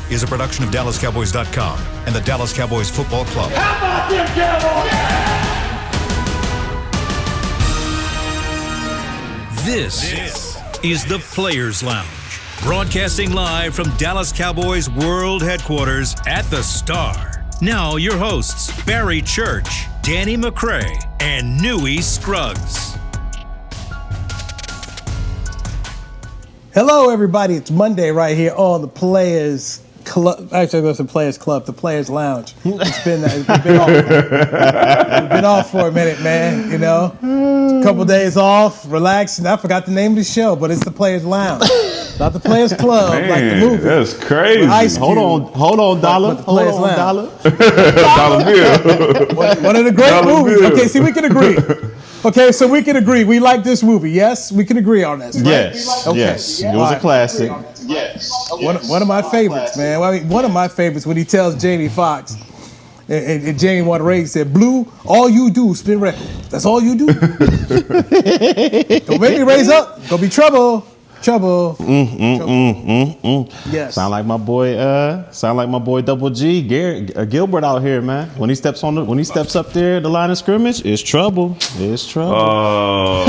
is a production of DallasCowboys.com and the Dallas Cowboys Football Club. How about them Cowboys? Yeah! This is the Players Lounge, broadcasting live from Dallas Cowboys World Headquarters at the Star. Now your hosts, Barry Church, Danny McCray, and Newy Scruggs. Hello, everybody. It's Monday right here on the Players Club. Actually, it was the Players Club, the Players Lounge. It's been off for a minute, man. You know, a couple days off, relaxing. I forgot the name of the show, but it's the Players Lounge, not the Players Club, Man, like the movie. That's crazy. Hold on, Dollar. Hold on, Dollar. Dollar Bill. One of the great Dollar movies. Bill. Okay, see, we can agree. Okay, so we can agree. We like this movie. Yes, we can agree on this, right? Yes, okay. yes. It was a classic. Yes. One of my favorites, man. I mean, one of my favorites when he tells Jamie Foxx, and Jamie Wanted said, "Blue, all you do is spin records. That's all you do. Don't make me raise up. Gonna be trouble. Trouble." Yes. Sound like my boy Double G, Gilbert out here, man. When he steps up there at the line of scrimmage, it's trouble. It's trouble. Oh,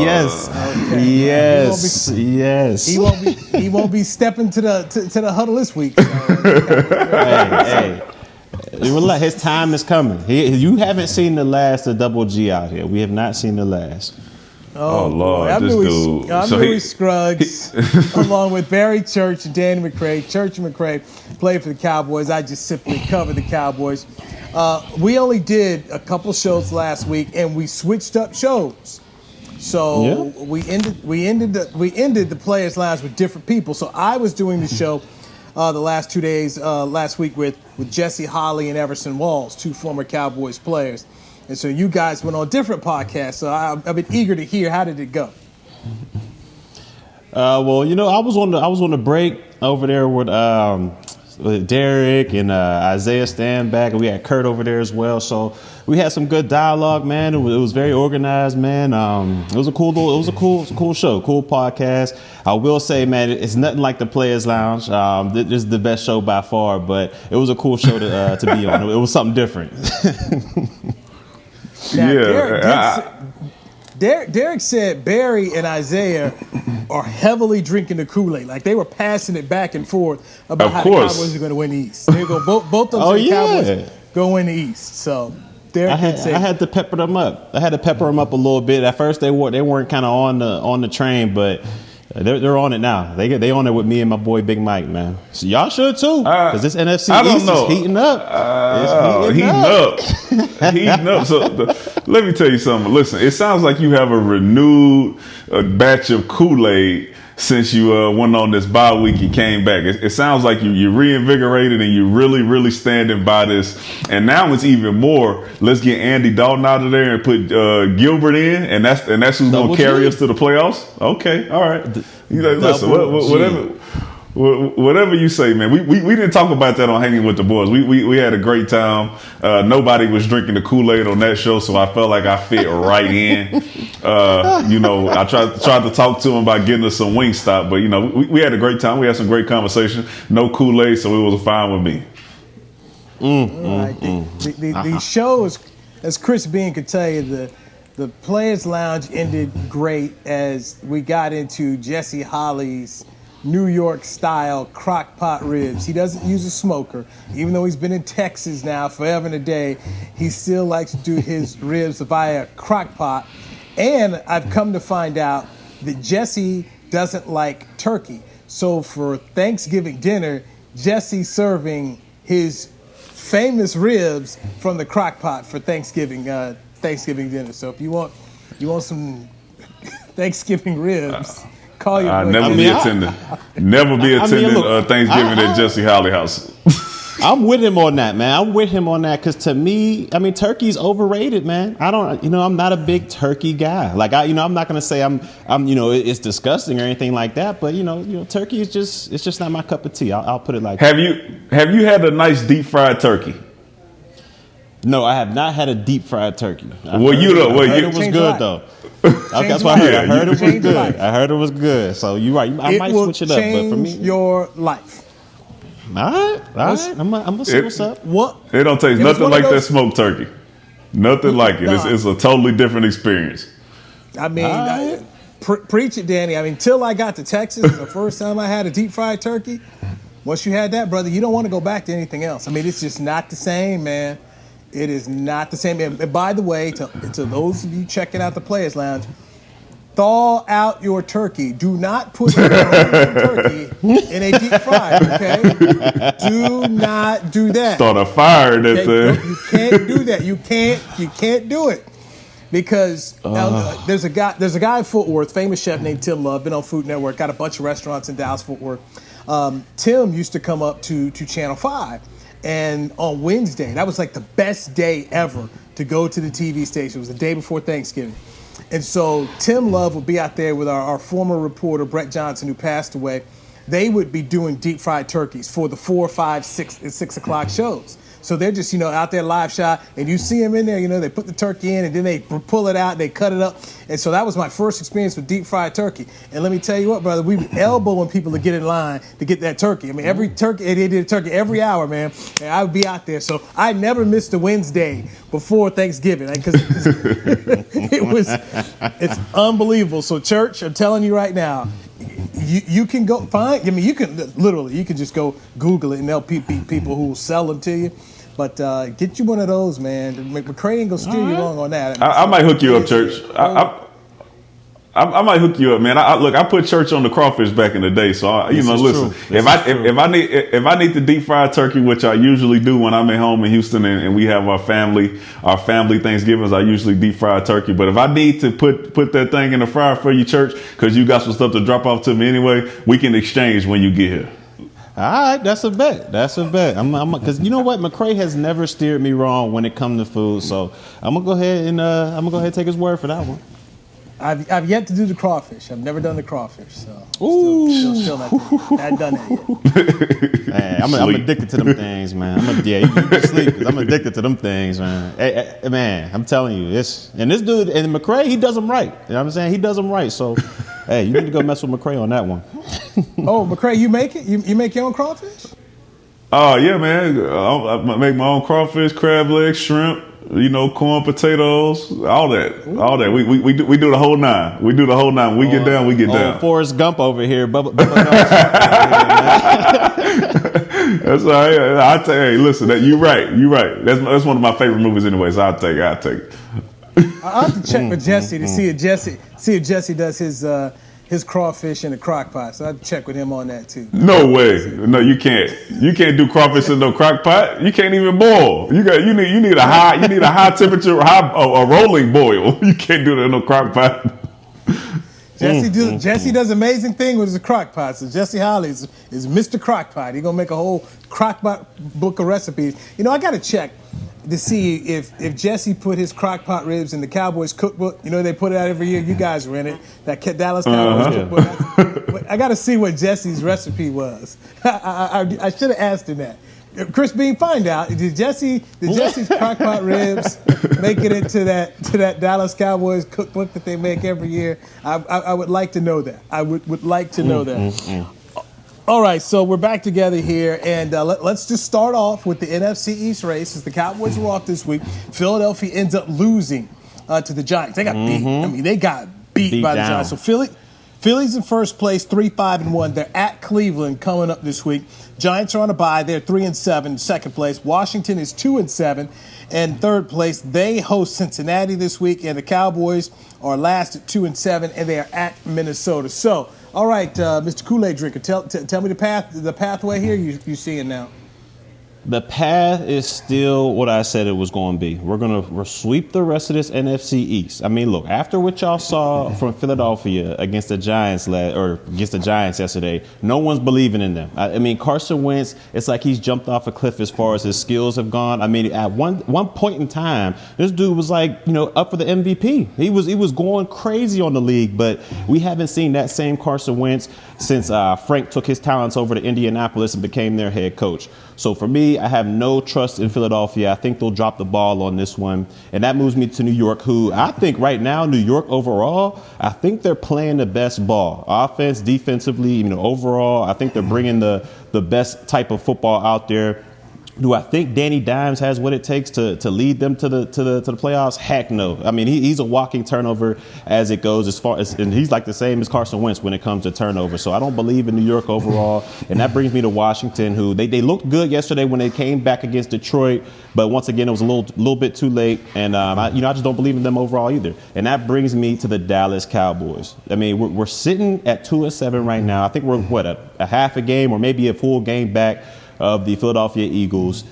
yes. okay. Yes. He won't be stepping to the huddle this week. So. Hey. Relax. His time is coming. You haven't seen the last of Double G out here. We have not seen the last. Oh, Lord, I'm this Newy, I'm So Newy Scruggs, along with Barry Church and Danny McCray. Church and McCray play for the Cowboys. I just simply cover the Cowboys. We only did a couple shows last week, and we switched up shows. So we ended the Players Lounge with different people. So I was doing the show the last 2 days last week with Jesse Holley and Everson Walls, two former Cowboys players. And so you guys went on different podcasts, so I've been eager to hear, how did it go? Well, you know, I was on the break over there with Derek and Isaiah Stanback, and we had Kurt over there as well. So we had some good dialogue, man. It was very organized, man. It was a cool show, cool podcast. I will say, man, it's nothing like the Players Lounge. This is the best show by far, but it was a cool show to be on. It was something different. Now, Derek said Barry and Isaiah are heavily drinking the Kool-Aid. Like, they were passing it back and forth about how the Cowboys are going to win the East. They go both of them Cowboys go win the East. So Derek I had to pepper them up. I had to pepper them up a little bit. At first they weren't kind of on the train, but they're on it now. They on it with me and my boy Big Mike, man. So y'all should too, because this NFC East is heating up. It's Heating up. So let me tell you something. Listen, it sounds like you have a renewed batch of Kool-Aid since you went on this bye week. You came back. It sounds like you're reinvigorated and you're really, really standing by this. And now it's even more. Let's get Andy Dalton out of there and put Gilbert in, and that's who's going to carry us to the playoffs. Okay, all right. Listen, whatever you say, man. We didn't talk about that on Hanging with the Boys. We had a great time. Nobody was drinking the Kool-Aid on that show, so I felt like I fit right in. I tried to talk to him about getting us some Wingstop, but we had a great time. We had some great conversation. No Kool-Aid, so it was fine with me. The show is, as Chris Bean could tell you, the Players Lounge ended great as we got into Jesse Holley's New York style crock pot ribs. He doesn't use a smoker. Even though he's been in Texas now forever and a day, he still likes to do his ribs via crock pot. And I've come to find out that Jesse doesn't like turkey. So for Thanksgiving dinner, Jesse's serving his famous ribs from the crock pot for Thanksgiving dinner. So if you want some Thanksgiving ribs, call your boy. Never be attending Thanksgiving at Jesse Holley house. I'm with him on that, man. I'm with him on that because to me, I mean, turkey's overrated, man. I'm not a big turkey guy. Like I'm not gonna say I'm it's disgusting or anything like that. But turkey is just not my cup of tea. I'll put it like that. Have you had a nice deep fried turkey? No, I have not had a deep fried turkey. I heard it was good though. Okay, that's what I heard. I heard it was good. I heard it was good. So you're right. I might switch it up, but for me, your life. right. I'm gonna see what's up. What? It don't taste nothing like that smoked turkey. Nothing like it. It's a totally different experience. I mean, preach it, Danny. I mean, till I got to Texas, the first time I had a deep fried turkey. Once you had that, brother, you don't want to go back to anything else. I mean, it's just not the same, man. It is not the same. And by the way, to those of you checking out the Players Lounge, thaw out your turkey. Do not put your turkey in a deep fry, okay? Do not do that. Start a fire that thing. You can't do that. You can't do it. Because there's a guy in Fort Worth, famous chef named Tim Love, been on Food Network, got a bunch of restaurants in Dallas, Fort Worth. Tim used to come up to Channel 5, and on Wednesday, that was like the best day ever to go to the TV station. It was the day before Thanksgiving. And so Tim Love would be out there with our former reporter, Brett Johnson, who passed away. They would be doing deep fried turkeys for the 4, 5, 6, and 6 o'clock shows. So they're just, out there live shot, and you see them in there, they put the turkey in, and then they pull it out, and they cut it up. And so that was my first experience with deep fried turkey. And let me tell you what, brother, we were elbowing people to get in line to get that turkey. I mean, they did a turkey every hour, man, and I would be out there. So I never missed a Wednesday before Thanksgiving, because it's unbelievable. So church, I'm telling you right now, you can go find. I mean, you can just go Google it, and there'll be people who will sell them to you. But get you one of those, man. McCray ain't gonna steer you wrong on that. I might hook you up, Church. I might hook you up, man. I put Church on the crawfish back in the day, so listen. If I need the deep fried turkey, which I usually do when I'm at home in Houston and we have our family Thanksgivings, I usually deep fried turkey. But if I need to put that thing in the fryer for you, Church, because you got some stuff to drop off to me anyway, we can exchange when you get here. All right, that's a bet. Because you know what, McCray has never steered me wrong when it comes to food, so I'm gonna go ahead and take his word for that one. I've yet to do the crawfish. I've never done the crawfish, so still not done that yet. Man, I'm addicted to them things, man. You can sleep because I'm addicted to them things, man. Hey, man, I'm telling you, this dude and McCray, he does them right. You know what I'm saying? He does them right. So, hey, you need to go mess with McCray on that one. Oh, McCray, you make it? You make your own crawfish? Oh yeah, man. I make my own crawfish, crab legs, shrimp. Corn, potatoes, all that. Ooh. All that. We do the whole nine. We do the whole nine. We get down. We get down. Forrest Gump over here. Bubba That's all right. Hey, listen. You're right. That's one of my favorite movies, anyways. I'll take it. I'll have to check with Jesse to see if Jesse does his crawfish in a crock pot. So I'd check with him on that too. No way. No, you can't. You can't do crawfish in no crock pot. You can't even boil. You need a high temperature, a rolling boil. You can't do that in no crock pot. Jesse does amazing thing with his crock pot. So Jesse Holly is Mr. Crockpot. He's gonna make a whole crockpot book of recipes. I gotta check to see if Jesse put his crockpot ribs in the Cowboys cookbook. They put it out every year. You guys were in it. That Dallas Cowboys cookbook. I got to see what Jesse's recipe was. I should have asked him that. Chris Bean, find out. Did Jesse's crockpot ribs make it into that Dallas Cowboys cookbook that they make every year? I would like to know that. I would like to know that. All right, so we're back together here, and let's just start off with the NFC East race. As the Cowboys were off this week, Philadelphia ends up losing to the Giants. They got beat. I mean, they got beat by the Giants. So Philly's in first place, 3-5-1. They're at Cleveland coming up this week. Giants are on a bye. They're 3-7, second place. Washington is 2-7, and third place. They host Cincinnati this week, and the Cowboys are last at 2-7, and they are at Minnesota. So, all right, Mr. Kool-Aid Drinker, tell me the pathway here you seeing now. The path is still what I said it was going to be. We're going to sweep the rest of this NFC East. I mean, look, after what y'all saw from Philadelphia against the Giants yesterday, no one's believing in them. I mean, Carson Wentz, it's like he's jumped off a cliff as far as his skills have gone. I mean, at one point in time, this dude was like, up for the MVP. He was going crazy on the league, but we haven't seen that same Carson Wentz since Frank took his talents over to Indianapolis and became their head coach. So for me, me, I have no trust in Philadelphia. I think they'll drop the ball on this one. And that moves me to New York, who I think right now, New York overall, I think they're playing the best ball. Offense, defensively, overall, I think they're bringing the best type of football out there. Do I think Danny Dimes has what it takes to lead them to the playoffs? Heck no. I mean, he's a walking turnover as it goes, and he's like the same as Carson Wentz when it comes to turnover. So I don't believe in New York overall, and that brings me to Washington, who they looked good yesterday when they came back against Detroit, but once again it was a little bit too late, and I just don't believe in them overall either. And that brings me to the Dallas Cowboys. I mean, we're sitting at 2-7 right now. I think we're a half a game or maybe a full game back of the Philadelphia Eagles.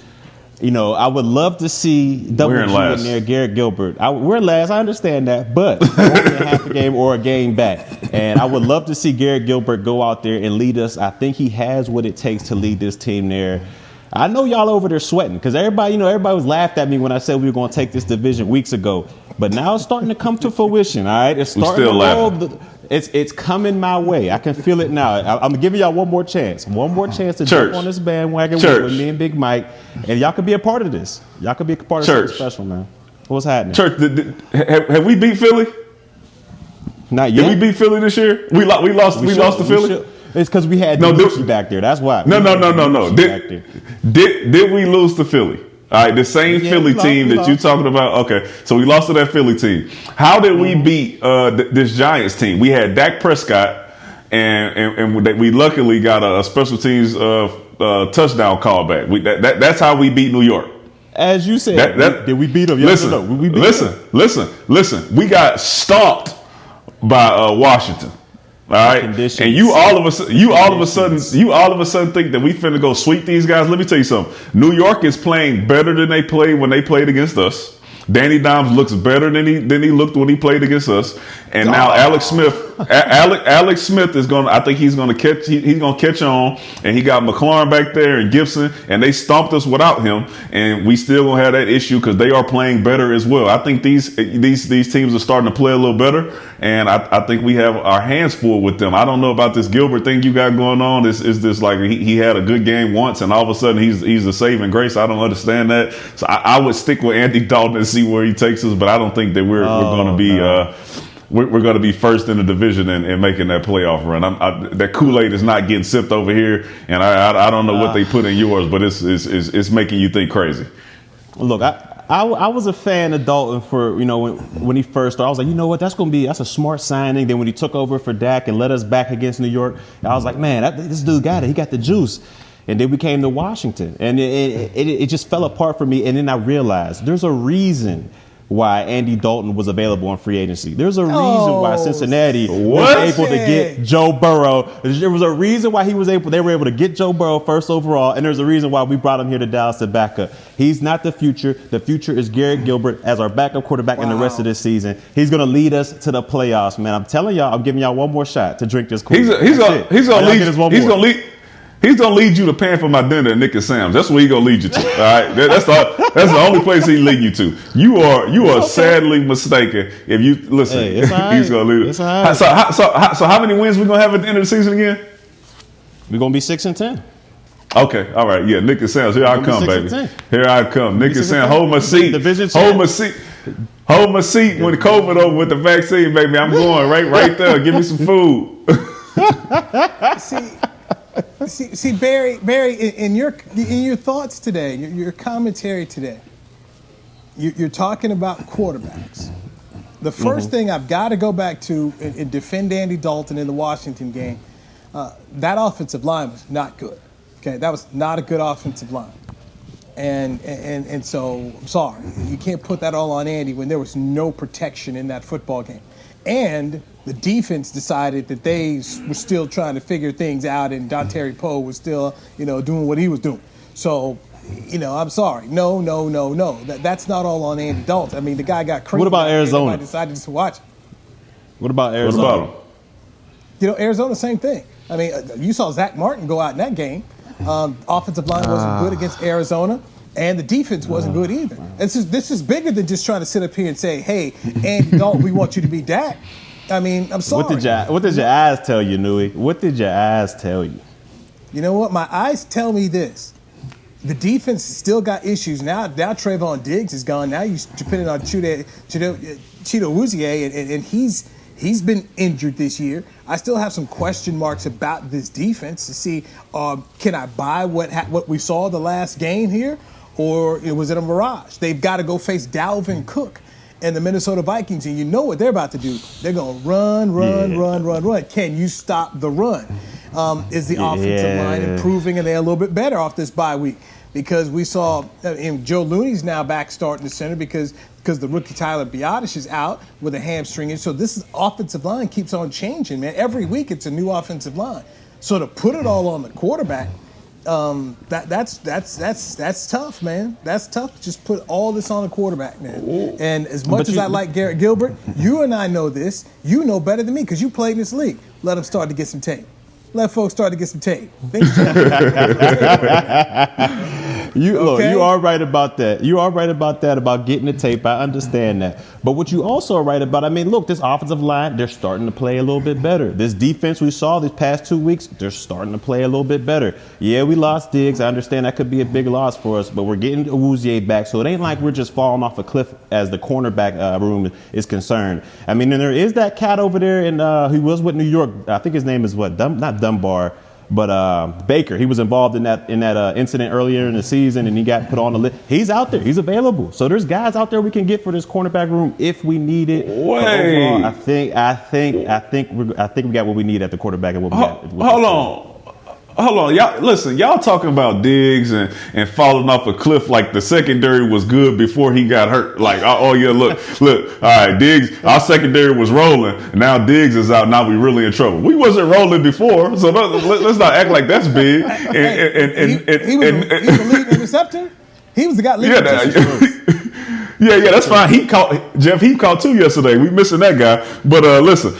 I would love to see double G in there, Garrett Gilbert. We're last, I understand that, but only a half a game or a game back. And I would love to see Garrett Gilbert go out there and lead us. I think he has what it takes to lead this team there. I know y'all over there sweating because everybody was laughed at me when I said we were going to take this division weeks ago. But now it's starting to come to fruition, all right? It's starting to roll. It's coming my way. I can feel it now. I'm giving y'all one more chance to jump on this bandwagon with me and Big Mike, and y'all could be a part of this. Y'all could be a part of something special, man. What's happening? Church, have we beat Philly? Not yet. Did we beat Philly this year? We lost to Philly. It's because we had Gucci back there. That's why. No. Did we lose to Philly? All right, the same Philly team that you're talking about. Okay, so we lost to that Philly team. How did we beat this Giants team? We had Dak Prescott, and we luckily got a special teams touchdown callback. That's how we beat New York. As you said, did we beat them? Yes or no? Listen. We got stomped by Washington. All right, and you all of a sudden think that we finna go sweep these guys. Let me tell you something. New York is playing better than they played when they played against us. Danny Dimes looks better than he looked when he played against us. And now Alex Smith is gonna. I think he's gonna catch on. And he got McLaurin back there and Gibson, and they stomped us without him. And we still gonna have that issue because they are playing better as well. I think these teams are starting to play a little better, and I think we have our hands full with them. I don't know about this Gilbert thing you got going on. Is this like he had a good game once, and all of a sudden he's a saving grace? I don't understand that. So I would stick with Andy Dalton and see where he takes us, but I don't think that we're going to be. We're going to be first in the division and making that playoff run. That Kool-Aid is not getting sipped over here, and I don't know what they put in yours, but it's making you think crazy. Look, I was a fan of Dalton for when he first started. I was like, you know what, that's a smart signing. Then when he took over for Dak and led us back against New York, I was like, man, this dude got it. He got the juice. And then we came to Washington, and it just fell apart for me. And then I realized there's a reason why Andy Dalton was available in free agency. There's a reason why Cincinnati was able to get Joe Burrow. There was a reason why they were able to get Joe Burrow first overall, and there's a reason why we brought him here to Dallas to back up. He's not the future. The future is Garrett Gilbert as our backup quarterback in the rest of this season. He's going to lead us to the playoffs, man. I'm telling y'all, I'm giving y'all one more shot to drink this Kool-Aid. He's gonna lead you to paying for my dinner at Nick and Sam's. That's where he's gonna lead you to. All right, that's the only place he's leading you to. You are sadly mistaken if you listen. Hey, it's all right. He's gonna lead it. Right. So how many wins we gonna have at the end of the season again? We're gonna be 6-10. Okay, all right, yeah. Nick and Sam's, here I come, baby. Here I come. Nick and Sam's, hold my seat. Hold my seat. Hold my seat when the COVID over with the vaccine, baby. I'm going right there. Give me some food. See, Barry, in your thoughts today, your commentary today, you're talking about quarterbacks. The first thing I've got to go back to and defend Andy Dalton in the Washington game, that offensive line was not good. Okay, that was not a good offensive line, and so I'm sorry, you can't put that all on Andy when there was no protection in that football game, and the defense decided that they were still trying to figure things out, and Dontari Poe was still, doing what he was doing. So, I'm sorry. No. That's not all on Andy Dalton. I mean, the guy got crazy. What about Arizona? I decided to watch it. What about Arizona? What about him? Arizona, same thing. I mean, you saw Zach Martin go out in that game. Offensive line wasn't good against Arizona. And the defense wasn't good either. This is bigger than just trying to sit up here and say, hey, Andy Dalton, we want you to be Dak. I mean, I'm sorry. What did your eyes tell you, Newy? What did your eyes tell you? You know what? My eyes tell me this. the defense still got issues. Now Trayvon Diggs is gone. Now you're depending on Cheeto Awuzie, and he's been injured this year. I still have some question marks about this defense to see, can I buy what we saw the last game here, or was it a mirage? They've got to go face Dalvin Cook and the Minnesota Vikings, and you know what they're about to do. They're going to run. Can you stop the run? Is the offensive line improving, and they're a little bit better off this bye week? Because we saw Joe Looney's now back starting the center because the rookie Tyler Biadasz is out with a hamstring. And so this offensive line keeps on changing, man. Every week it's a new offensive line. So to put it all on the quarterback, that's tough, man. That's tough to just put all this on the quarterback, man. And as much as I like Garrett Gilbert, you and I know this. You know better than me because you played in this league. Let him start to get some tape. Let folks start to get some tape. Look, you are right about that. You are right about that, about getting the tape. I understand that. But what you also are right about, look, this offensive line, they're starting to play a little bit better. This defense we saw these past 2 weeks, they're starting to play a little bit better. Yeah, we lost Diggs. I understand that could be a big loss for us, but we're getting Awuzie back. So it ain't like we're just falling off a cliff as the cornerback room is concerned. And there is that cat over there, and he was with New York. I think his name is not Dunbar, but Baker. He was involved in that incident earlier in the season, and he got put on the list. He's out there. He's available. So there's guys out there we can get for this cornerback room if we need it. Overall, I think we got what we need at the quarterback and what we got. Hold on, y'all. Listen, y'all talking about Diggs and falling off a cliff like the secondary was good before he got hurt. Like, look. All right, Diggs, our secondary was rolling, and now Diggs is out. Now we really in trouble. We wasn't rolling before, so let's not act like that's big. He was the lead interceptor. He was the guy leading interceptor. Yeah, that's fine. He caught 2 yesterday. We missing that guy. But listen,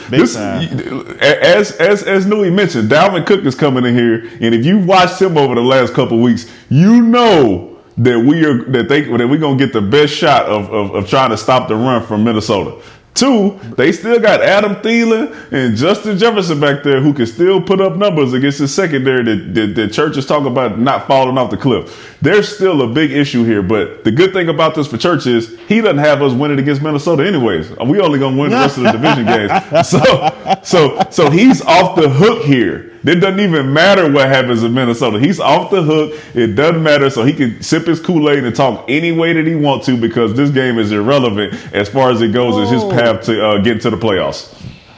as Newy mentioned, Dalvin Cook is coming in here, and if you watched him over the last couple of weeks, you know that we're gonna get the best shot of trying to stop the run from Minnesota. 2, they still got Adam Thielen and Justin Jefferson back there who can still put up numbers against the secondary that Church is talking about not falling off the cliff. There's still a big issue here, but the good thing about this for Church is he doesn't have us winning against Minnesota anyways. We only gonna win the rest of the division games. So he's off the hook here. It doesn't even matter what happens in Minnesota. He's off the hook. It doesn't matter. So he can sip his Kool-Aid and talk any way that he wants to because this game is irrelevant as far as it goes as his path to get to the playoffs.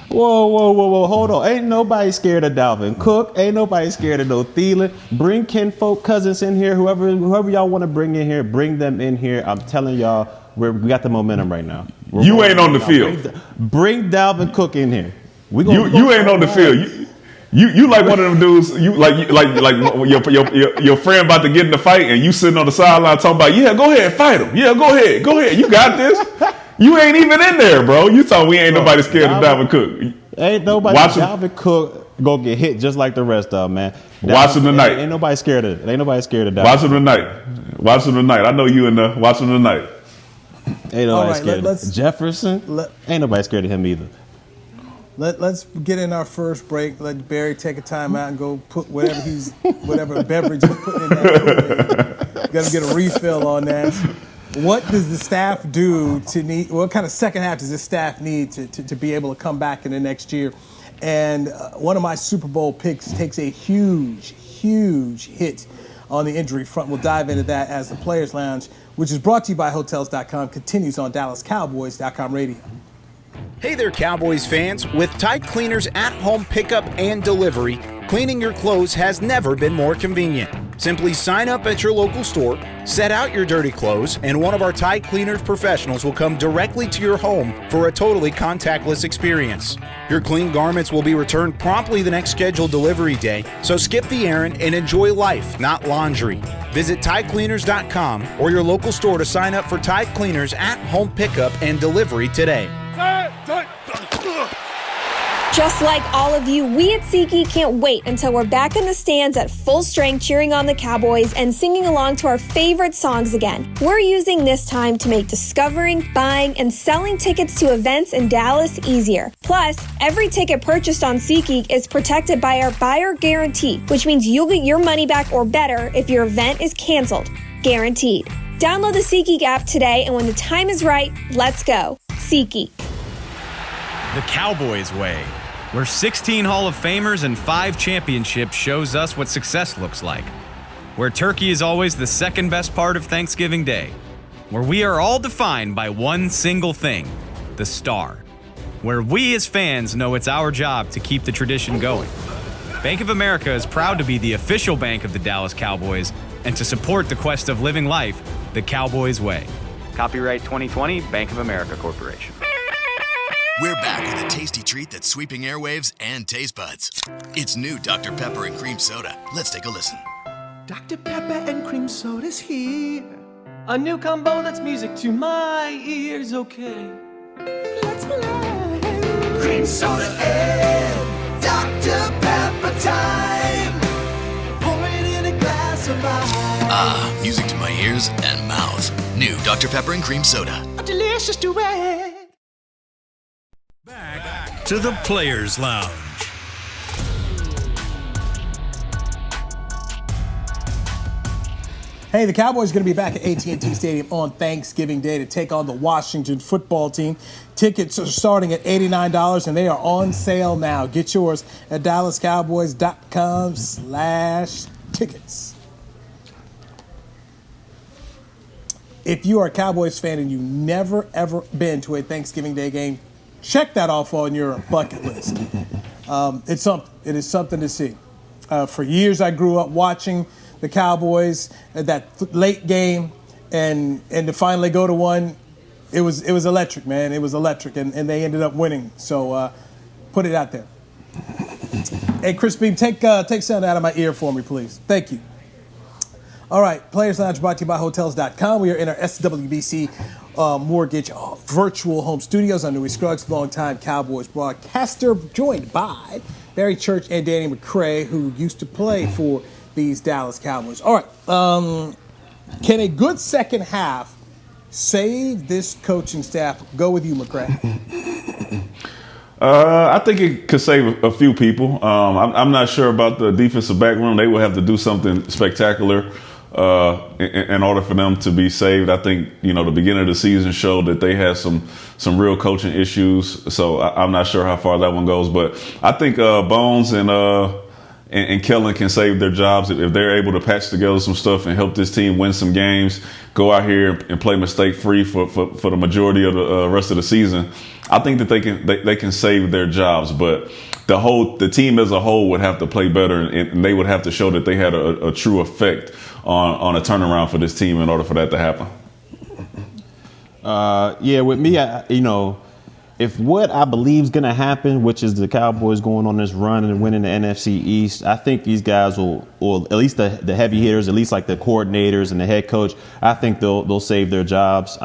Whoa. Hold on. Ain't nobody scared of Dalvin Cook. Ain't nobody scared of no Thielen. Bring Kinfolk Cousins in here. Whoever y'all want to bring in here, bring them in here. I'm telling y'all, we got the momentum right now. You ain't on the field. Bring Dalvin Cook in here. You ain't on the field. You like one of them dudes. You like your friend about to get in the fight, and you sitting on the sideline talking about, yeah, go ahead, fight him. Yeah, go ahead. You got this. You ain't even in there, bro. You thought we ain't nobody scared of Dalvin Cook. Ain't nobody. Dalvin Cook gonna get hit just like the rest of them, man. Watch him tonight. Ain't nobody scared of it. Ain't nobody scared of Dalvin. Watch him tonight. I know you in there. Watch him tonight. Ain't nobody scared of him. Jefferson. Ain't nobody scared of him either. Let's get in our first break. Let Barry take a time out and go put whatever beverage he's putting in that. Got to get a refill on that. What does the staff do what kind of second half does this staff need to be able to come back in the next year? And one of my Super Bowl picks takes a huge hit on the injury front. We'll dive into that as the Players Lounge, which is brought to you by Hotels.com, continues on DallasCowboys.com radio. Hey there, Cowboys fans. With Tide Cleaners at-home pickup and delivery, cleaning your clothes has never been more convenient. Simply sign up at your local store, set out your dirty clothes, and one of our Tide Cleaners professionals will come directly to your home for a totally contactless experience. Your clean garments will be returned promptly the next scheduled delivery day, so skip the errand and enjoy life, not laundry. Visit TideCleaners.com or your local store to sign up for Tide Cleaners at-home pickup and delivery today. Just like all of you, we at SeatGeek can't wait until we're back in the stands at full strength cheering on the Cowboys and singing along to our favorite songs again. We're using this time to make discovering, buying, and selling tickets to events in Dallas easier. Plus, every ticket purchased on SeatGeek is protected by our buyer guarantee, which means you'll get your money back or better if your event is canceled. Guaranteed. Download the SeatGeek app today, and when the time is right, let's go. SeatGeek. The Cowboys way, where 16 Hall of Famers and 5 championships shows us what success looks like. Where turkey is always the second best part of Thanksgiving Day. Where we are all defined by one single thing, the star. Where we as fans know it's our job to keep the tradition going. Bank of America is proud to be the official bank of the Dallas Cowboys and to support the quest of living life the Cowboys way. Copyright 2020, Bank of America Corporation. We're back with a tasty treat that's sweeping airwaves and taste buds. It's new Dr. Pepper and Cream Soda. Let's take a listen. Dr. Pepper and Cream Soda's here. A new combo that's music to my ears, okay. Let's play. Cream Soda and Dr. Pepper time. Pour it in a glass of ice. Ah, music to my ears and mouth. New Dr. Pepper and Cream Soda. A delicious duet. Back to the Players Lounge. Hey, the Cowboys are going to be back at AT&T Stadium on Thanksgiving Day to take on the Washington football team. Tickets are starting at $89, and they are on sale now. Get yours at DallasCowboys.com/tickets. If you are a Cowboys fan and you've never, ever been to a Thanksgiving Day game, check that off on your bucket list. It's something. It is something to see. For years, I grew up watching the Cowboys at that late game, and to finally go to one, it was electric, man. It was electric, and they ended up winning. So put it out there. Hey, Chris Beam, take something out of my ear for me, please. Thank you. All right, Players Lounge brought to you by Hotels.com. We are in our SWBC Mortgage virtual home studios. I'm Newy Scruggs, longtime Cowboys broadcaster, joined by Barry Church and Danny McCray, who used to play for these Dallas Cowboys. All right, can a good second half save this coaching staff? Go with you, McCray. I think it could save a few people. I'm not sure about the defensive back room. They will have to do something spectacular in order for them to be saved. I think, the beginning of the season showed that they had some real coaching issues. So I'm not sure how far that one goes. But I think Bones and Kellen can save their jobs if they're able to patch together some stuff and help this team win some games, go out here and play mistake-free for the majority of the rest of the season. I think that they can save their jobs, but the team as a whole would have to play better, and they would have to show that they had a true effect on a turnaround for this team in order for that to happen. With me, if what I believe is going to happen, which is the Cowboys going on this run and winning the NFC East, I think these guys will at least the heavy hitters, at least like the coordinators and the head coach, I think they'll save their jobs.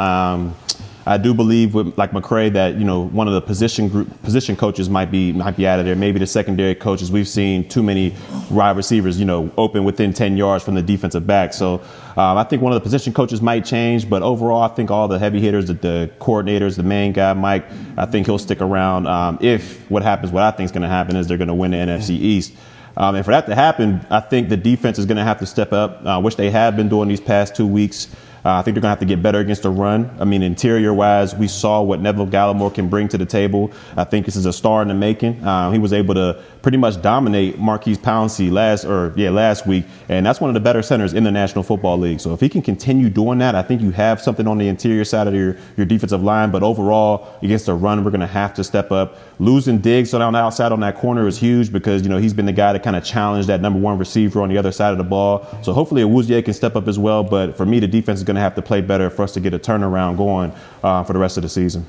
I do believe with like McCray that one of the position coaches might be out of there. Maybe the secondary coaches. We've seen too many wide receivers open within 10 yards from the defensive back. So I think one of the position coaches might change. But overall, I think all the heavy hitters, the coordinators, the main guy Mike, I think he'll stick around. If what I think is going to happen is they're going to win the NFC East. And for that to happen, I think the defense is going to have to step up, which they have been doing these past 2 weeks. I think they're going to have to get better against the run. I mean, interior-wise, we saw what Neville Gallimore can bring to the table. I think this is a star in the making. He was able to pretty much dominate Marquise Pouncey last week, and that's one of the better centers in the National Football League. So if he can continue doing that, I think you have something on the interior side of your defensive line. But overall, against the run, we're going to have to step up. Losing Diggs on the outside on that corner is huge because, he's been the guy to kind of challenge that number one receiver on the other side of the ball. So hopefully Awuzie can step up as well. But for me, the defense is going to have to play better for us to get a turnaround going for the rest of the season.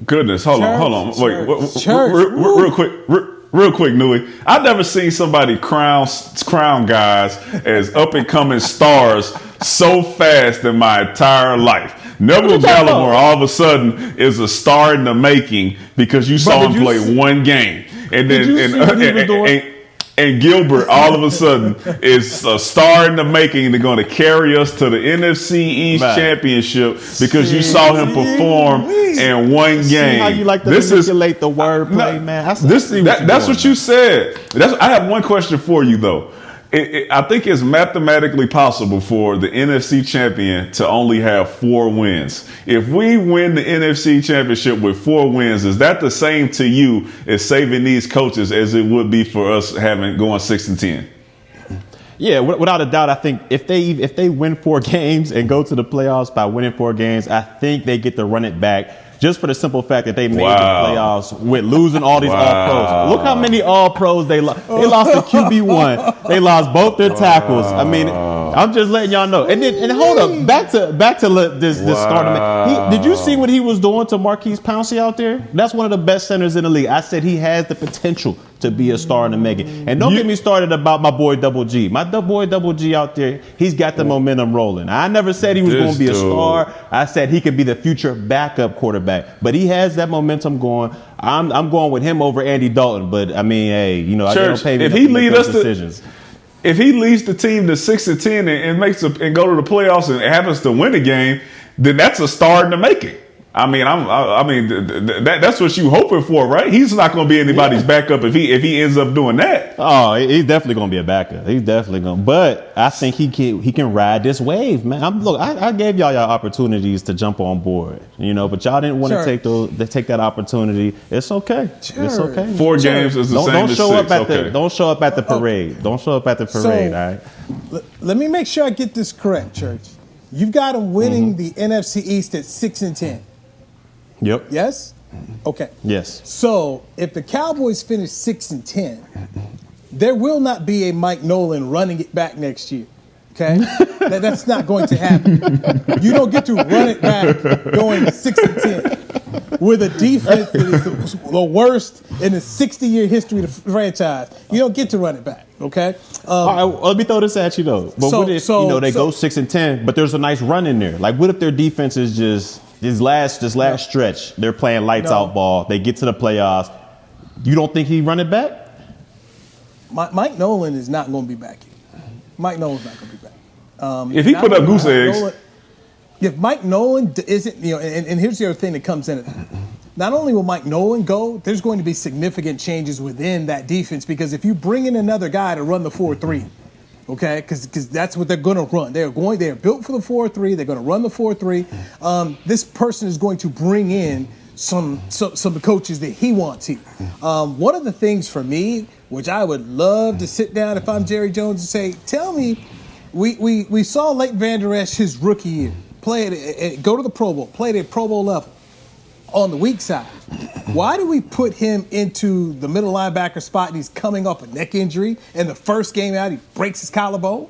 Goodness, hold on. Wait, real quick, Newy. I've never seen somebody crown guys as up and coming stars so fast in my entire life. Neville Gallimore all of a sudden is a star in the making because you saw him play one game. and then and Gilbert all of a sudden is a star in the making. They're going to carry us to the NFC East Championship because you saw him perform in one game. See how you like to manipulate the wordplay, man. That's what you said. I have one question for you though. I think it's mathematically possible for the NFC champion to only have 4 wins. If we win the NFC championship with 4 wins, is that the same to you as saving these coaches as it would be for us going 6-10? Yeah, without a doubt, I think if they win 4 games and go to the playoffs by winning 4 games, I think they get to run it back. Just for the simple fact that they made the playoffs with losing all these all-pros. Look how many all-pros they lost. They lost the QB1. They lost both their tackles. I mean, I'm just letting y'all know. And hold up, back to this starting. Did you see what he was doing to Marquise Pouncey out there? That's one of the best centers in the league. I said he has the potential to be a star in the making. And don't get me started about my boy Double G. My boy Double G out there, he's got the momentum rolling. I never said he was going to be a star. I said he could be the future backup quarterback. But he has that momentum going. I'm going with him over Andy Dalton. But I mean, hey, you know, I don't pay me to make those decisions. If he leads the team to 6-10 and go to the playoffs and happens to win a game, then that's a star in the making. I mean, that's what you hoping for, right? He's not going to be anybody's backup if he ends up doing that. Oh, he's definitely going to be a backup. He's definitely going to. But I think he can ride this wave, man. I gave y'all opportunities to jump on board, you know, but y'all didn't want to take that opportunity. It's okay. Sure. It's okay. 4 games is the same as 6. Don't show up at the parade. Don't show up at the parade. All right. Let me make sure I get this correct, Church. You've got them winning the NFC East at 6-10. Yep. Yes? Okay. Yes. So if the Cowboys finish 6-10, there will not be a Mike Nolan running it back next year. Okay? That's not going to happen. You don't get to run it back going 6-10 with a defense that is the worst in the 60-year history of the franchise. You don't get to run it back. Okay. All right, let me throw this at you though. But what if they go 6-10, but there's a nice run in there? Like, what if their defense is just this last stretch, they're playing lights out ball. They get to the playoffs. You don't think he run it back? Mike Nolan is not going to be back here. Mike Nolan's not going to be back. If he put up goose eggs. If Mike Nolan isn't, you know, and here's the other thing that comes in it. Not only will Mike Nolan go, there's going to be significant changes within that defense because if you bring in another guy to run the 4-3, okay, because that's what they're going to run. They're built for the 4-3. They're going to run the 4-3. This person is going to bring in some coaches that he wants here. One of the things for me, which I would love to sit down if I'm Jerry Jones and say, tell me, we saw Leighton Vander Esch his rookie year go to the Pro Bowl, played at Pro Bowl level on the weak side. Why do we put him into the middle linebacker spot and he's coming off a neck injury and the first game out he breaks his collarbone?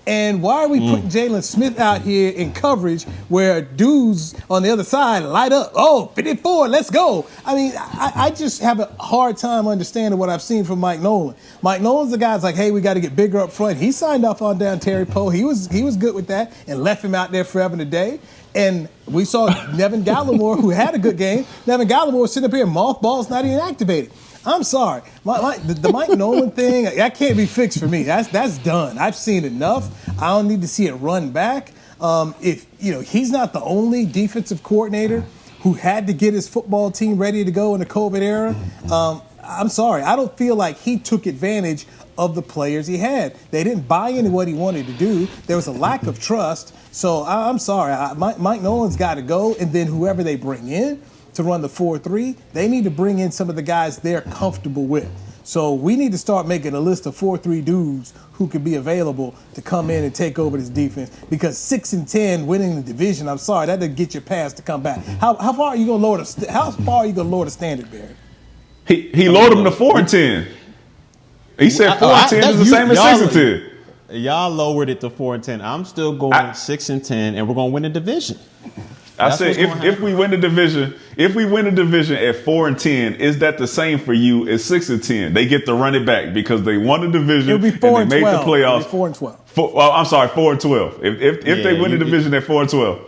And why are we putting Jalen Smith out here in coverage where dudes on the other side light up? Oh, 54, let's go. I mean, I just have a hard time understanding what I've seen from Mike Nolan. Mike Nolan's the guy that's like, hey, we got to get bigger up front. He signed off on down Terry Poe. He was good with that and left him out there forever and a day. And we saw Nevin Gallimore, who had a good game. Nevin Gallimore sitting up here, mothballs not even activated. I'm sorry. The Mike Nolan thing, that can't be fixed for me. That's done. I've seen enough. I don't need to see it run back. He's not the only defensive coordinator who had to get his football team ready to go in the COVID era. I'm sorry. I don't feel like he took advantage of the players he had. They didn't buy into what he wanted to do. There was a lack of trust. So I'm sorry. Mike Nolan's got to go, and then whoever they bring in to run the 4-3, they need to bring in some of the guys they're comfortable with. So we need to start making a list of 4-3 dudes who could be available to come in and take over this defense. Because 6-10 winning the division, I'm sorry, that doesn't get your pass to come back. How far are you going to lower the standard, Barry? He lowered them to 4-10. He said 4-10 is the same as 6-10. Y'all lowered it to 4-10. I'm still going 6-10, and we're going to win the division. I said if we win the division at 4-10, is that the same for you as 6-10? They get to run it back because they won the division and they made the playoffs. 4-12. I'm sorry, 4-12. If they win the division at 4-12.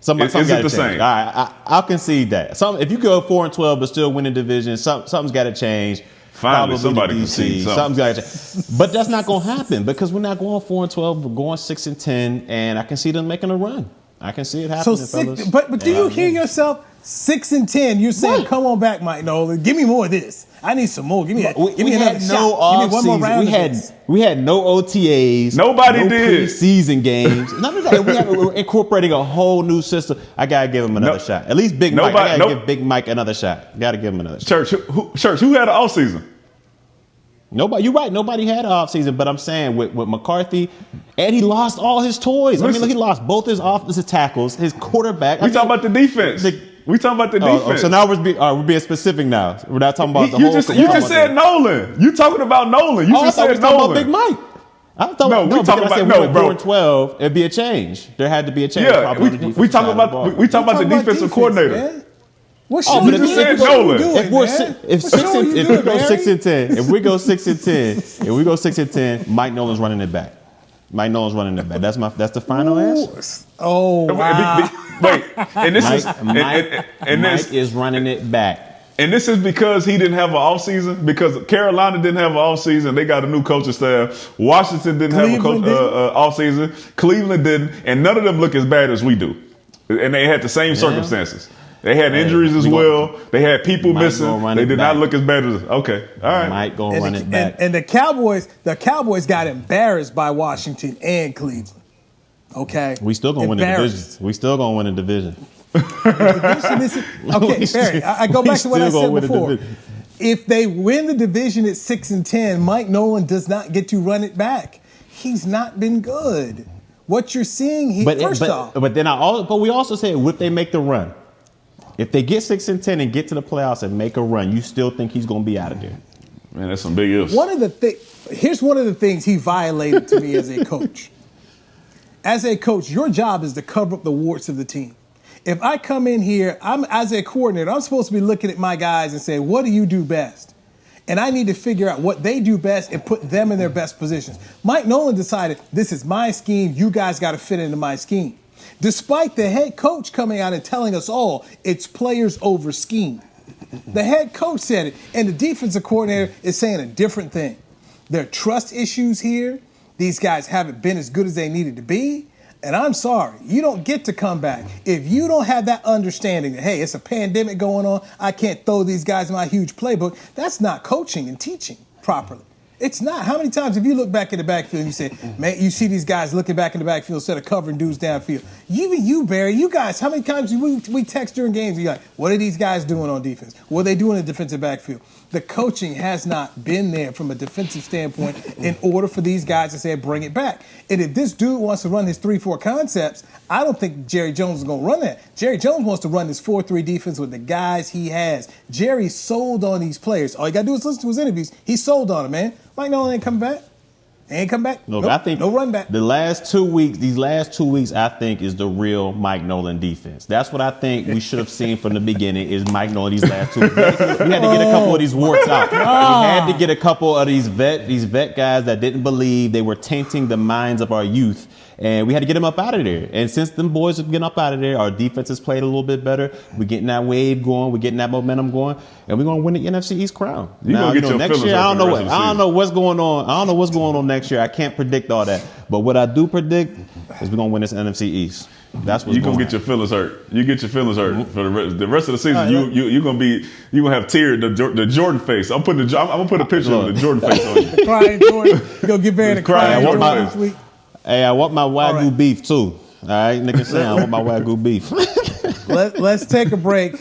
Something Is it got to the change. same? All right, I'll concede that. If you go 4-12 but still winning division, something's got to change. Finally, Probably somebody the can see DC. something. Something's got to change. But that's not going to happen because we're not going 4-12. We're going 6-10, and I can see them making a run. I can see it happening, fellas. But do you hear yourself? 6-10. You're saying, What? come on back, Mike Nolan. Give me more of this. I need some more. Give me another shot. No Give me one more round of season. this. We had no OTAs. Nobody did. Preseason games. None of that. We're incorporating a whole new system. I gotta give him another shot. At least Big Mike. I gotta give Big Mike another shot. Gotta give him another shot. Church, who had an off season? Nobody. You're right. Nobody had an offseason, but I'm saying with McCarthy, and he lost all his toys. Listen. I mean, look, he lost both his offensive tackles, his quarterback. We talking about the defense. We talking about the defense. So now we're being specific now. We're not talking about the you whole. You just said Nolan. You talking about Nolan. You just said Nolan. About Big Mike. I thought we talking about bro. 4-12. It'd be a change. There had to be a change. Yeah, we talking about the defensive coordinator. Man. What Oh, show but you said doing? Nolan. If we go 6-10, if we go 6-10, Mike Nolan's running it back. Mike Nolan's running it back. That's the final answer. Oh, wow. Wait, and this Mike is running it back. And this is because he didn't have an offseason, because Carolina didn't have an offseason. They got a new coaching staff. Washington didn't have a offseason. Cleveland didn't. And none of them look as bad as we do. And they had the same circumstances. They had injuries as well. They had people missing. They did not look as bad as okay. All right. Mike gonna run it back. And the Cowboys got embarrassed by Washington and Cleveland. Okay. We still gonna win the division. Okay, Barry, I go back to what I said before. If they win the division at 6-10, Mike Nolan does not get to run it back. He's not been good. What you're seeing but we also said if they make the run. If they get 6-10 and get to the playoffs and make a run, you still think he's going to be out of there? Man, that's some big ifs. Here's one of the things he violated to me as a coach. As a coach, your job is to cover up the warts of the team. If I come in here, as a coordinator, I'm supposed to be looking at my guys and saying, what do you do best? And I need to figure out what they do best and put them in their best positions. Mike Nolan decided, this is my scheme. You guys got to fit into my scheme. Despite the head coach coming out and telling us all it's players over scheme. The head coach said it, and the defensive coordinator is saying a different thing. There are trust issues here. These guys haven't been as good as they needed to be. And I'm sorry, you don't get to come back. If you don't have that understanding that, hey, it's a pandemic going on, I can't throw these guys in my huge playbook, that's not coaching and teaching properly. It's not. How many times have you looked back in the backfield and you say, man, you see these guys looking back in the backfield instead of covering dudes downfield? Even you, Barry, you guys, how many times we text during games and you're like, what are these guys doing on defense? What are they doing in the defensive backfield? The coaching has not been there from a defensive standpoint in order for these guys to say, bring it back. And if this dude wants to run his 3-4 concepts, I don't think Jerry Jones is going to run that. Jerry Jones wants to run this 4-3 defense with the guys he has. Jerry sold on these players. All you got to do is listen to his interviews. He sold on them, man. Mike Nolan ain't coming back. Ain't come back. No, but I think no run back. These last 2 weeks, I think is the real Mike Nolan defense. That's what I think we should have seen from the beginning is Mike Nolan these last 2 weeks. We had to get a couple of these warts out. We had to get a couple of these vet guys that didn't believe. They were tainting the minds of our youth. And we had to get them up out of there. And since them boys are getting up out of there, our defense has played a little bit better. We're getting that wave going. We're getting that momentum going. And we're going to win the NFC East crown. Next year, I don't know what's going on. I don't know what's going on next year. I can't predict all that. But what I do predict is we're going to win this NFC East. That's what's you're gonna get your feelings hurt. You get your feelings hurt for the rest of the season. You're gonna have tears. The Jordan face. I'm gonna put a picture of the Jordan face on you. Crying Jordan. You gonna get Barry to cry Jordan this week. Hey, I want my Wagyu beef too. All right, nigga saying I want my Wagyu beef. Let's take a break.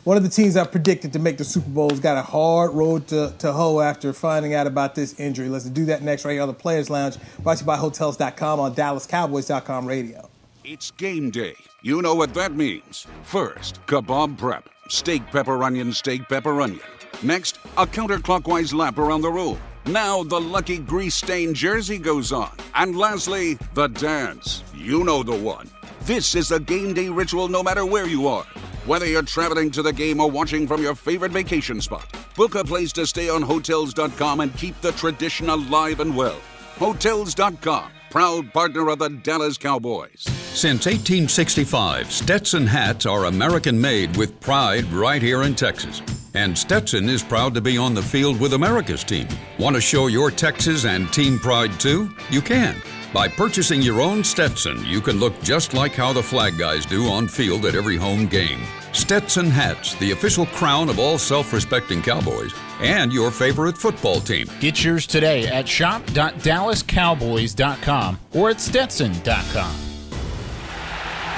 One of the teams I predicted to make the Super Bowl has got a hard road to hoe after finding out about this injury. Let's do that next right here on the Players Lounge, brought to you by Hotels.com on DallasCowboys.com radio. It's game day. You know what that means. First, kebab prep. Steak, pepper, onion, steak, pepper, onion. Next, a counterclockwise lap around the room. Now the lucky grease-stained jersey goes on. And lastly, the dance. You know the one. This is a game day ritual no matter where you are. Whether you're traveling to the game or watching from your favorite vacation spot, book a place to stay on Hotels.com and keep the tradition alive and well. Hotels.com. proud partner of the Dallas Cowboys. Since 1865, Stetson hats are American-made with pride right here in Texas. And Stetson is proud to be on the field with America's team. Want to show your Texas and team pride too? You can. By purchasing your own Stetson, you can look just like how the flag guys do on field at every home game. Stetson hats, the official crown of all self-respecting Cowboys and your favorite football team. Get yours today at shop.dallascowboys.com or at stetson.com.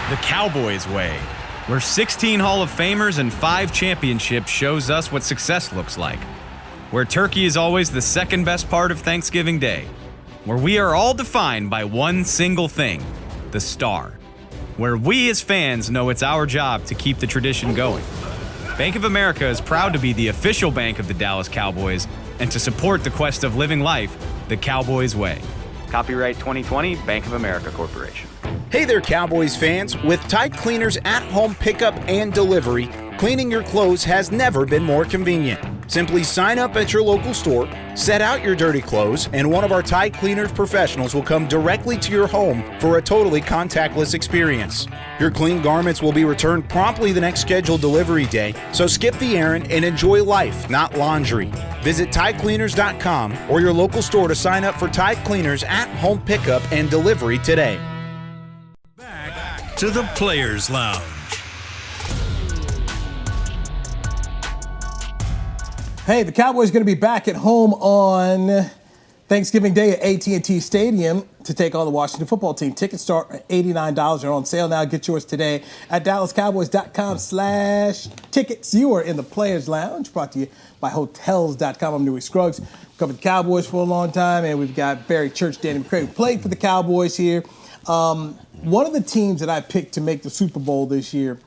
The Cowboys way, where 16 Hall of Famers and 5 championships shows us what success looks like. Where turkey is always the second best part of Thanksgiving Day. Where we are all defined by one single thing, the star. Where we as fans know it's our job to keep the tradition going. Bank of America is proud to be the official bank of the Dallas Cowboys and to support the quest of living life the Cowboys way. Copyright 2020, Bank of America Corporation. Hey there, Cowboys fans. With Tide Cleaners at-home pickup and delivery, cleaning your clothes has never been more convenient. Simply sign up at your local store, set out your dirty clothes, and one of our Tide Cleaners professionals will come directly to your home for a totally contactless experience. Your clean garments will be returned promptly the next scheduled delivery day, so skip the errand and enjoy life, not laundry. Visit TideCleaners.com or your local store to sign up for Tide Cleaners at-home pickup and delivery today. Back to the Players Lounge. Hey, the Cowboys are going to be back at home on Thanksgiving Day at AT&T Stadium to take on the Washington football team. Tickets start at $89. They're on sale now. Get yours today at DallasCowboys.com/tickets. You are in the Players Lounge, brought to you by Hotels.com. I'm Newy Scruggs. Covered the Cowboys for a long time, and we've got Barry Church, Danny McCray, who played for the Cowboys here. One of the teams that I picked to make the Super Bowl this year,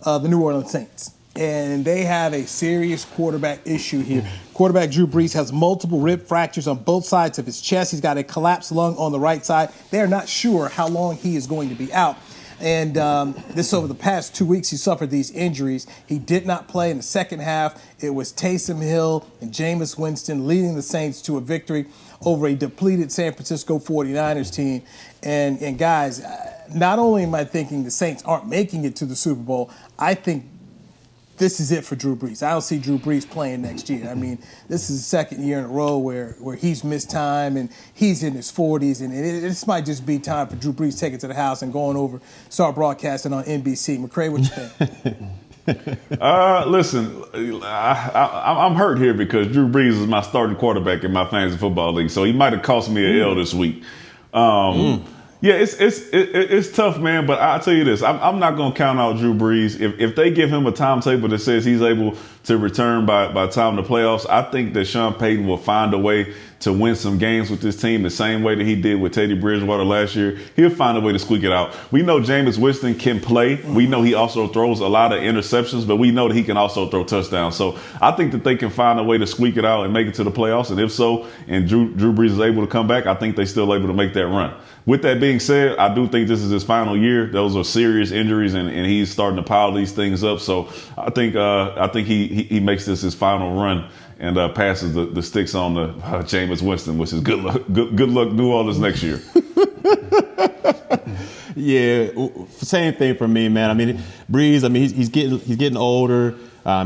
the New Orleans Saints. And they have a serious quarterback issue here. Quarterback Drew Brees has multiple rib fractures on both sides of his chest. He's got a collapsed lung on the right side. They're not sure how long he is going to be out. And this over the past 2 weeks, he suffered these injuries. He did not play in the second half. It was Taysom Hill and Jameis Winston leading the Saints to a victory over a depleted San Francisco 49ers team. And guys, not only am I thinking the Saints aren't making it to the Super Bowl, I think this is it for Drew Brees. I don't see Drew Brees playing next year. I mean, this is the second year in a row where he's missed time and he's in his 40s. And this might just be time for Drew Brees to take it to the house and going over, start broadcasting on NBC. McCray, what you think? Listen, I'm hurt here because Drew Brees is my starting quarterback in my fantasy football league. So he might have cost me an L this week. Yeah, it's tough, man. But I'll tell you this: I'm not going to count out Drew Brees. If they give him a timetable that says he's able to return by time of the playoffs, I think that Sean Payton will find a way to win some games with this team the same way that he did with Teddy Bridgewater last year. He'll find a way to squeak it out. We know Jameis Winston can play. We know he also throws a lot of interceptions, but we know that he can also throw touchdowns. So I think that they can find a way to squeak it out and make it to the playoffs. And if so, and Drew Brees is able to come back, I think they're still able to make that run. With that being said, I do think this is his final year. Those are serious injuries, and he's starting to pile these things up. So I think he makes this his final run and passes the sticks on to Jameis Winston, which is good luck New Orleans next year. Yeah, same thing for me, man. I mean, Brees. I mean, he's getting older.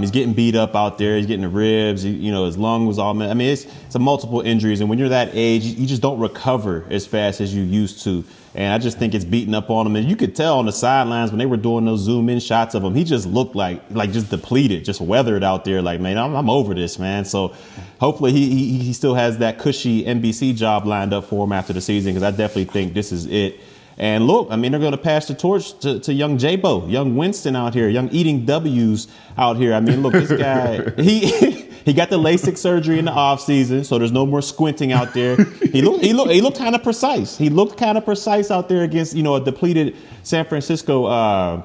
He's getting beat up out there. He's getting the ribs. His lung was all. I mean, it's a multiple injuries, and when you're that age, you just don't recover as fast as you used to. And I just think it's beating up on him. And you could tell on the sidelines when they were doing those zoom in shots of him, he just looked like just depleted, just weathered out there. Like, man, I'm over this, man. So hopefully he still has that cushy NBC job lined up for him after the season, because I definitely think this is it. And look, I mean, they're going to pass the torch to young J-Bo, young Winston out here, young eating W's out here. I mean, look, this guy, he got the LASIK surgery in the offseason, so there's no more squinting out there. He looked kind of precise. He looked kind of precise out there against, a depleted San Francisco